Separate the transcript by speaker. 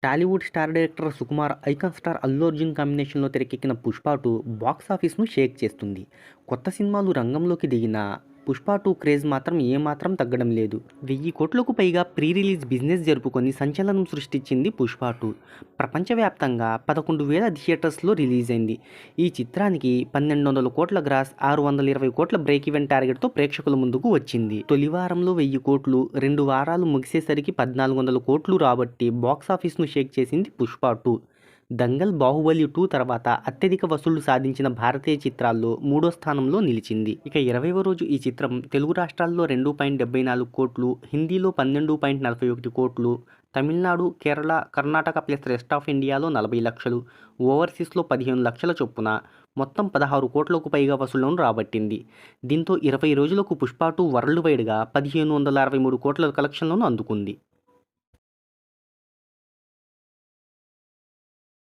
Speaker 1: Tollywood star director Sukumar, icon star Allu Arjun కాంబినేషన్లో తెరకెక్కిన 'Pushpa 2' box ఆఫీస్ను Sheikh చేస్తుంది. కొత్త సినిమాలు రంగంలోకి దిగినా 'పుష్ప 2' క్రేజ్ మాత్రం ఏమాత్రం తగ్గడం లేదు. 1000 కోట్లకు పైగా ప్రీ రిలీజ్ బిజినెస్ జరుపుకొని సంచలనం సృష్టించింది 'పుష్ప 2'. ప్రపంచవ్యాప్తంగా 11,000 థియేటర్స్లో రిలీజ్ అయింది. ఈ చిత్రానికి 1,200 కోట్ల గ్రాస్, 620 కోట్ల బ్రేక్ ఈవెన్ టార్గెట్తో ప్రేక్షకుల ముందుకు వచ్చింది. తొలి వారంలో 1000 కోట్లు, 2 వారాలు ముగిసేసరికి 1,400 కోట్లు రాబట్టి బాక్సాఫీస్ను షేక్ చేసింది 'పుష్ప 2'. దంగల్, బాహుబలి 2 తర్వాత అత్యధిక వసూళ్లు సాధించిన భారతీయ చిత్రాల్లో 3వ స్థానంలో నిలిచింది. ఇక 20వ రోజు ఈ చిత్రం తెలుగు రాష్ట్రాల్లో 2.74 కోట్లు, హిందీలో 12.41 కోట్లు, Tamil Nadu, Kerala, Karnataka plus rest of ఇండియాలో 40 లక్షలు, ఓవర్సీస్లో 15 లక్షల చొప్పున మొత్తం 16 కోట్లకు పైగా వసూళ్లను రాబట్టింది. దీంతో 20 రోజులకు 'పుష్ప 2' వరల్డ్ వైడ్గా 1,563 కోట్ల కలెక్షన్లను అందుకుంది.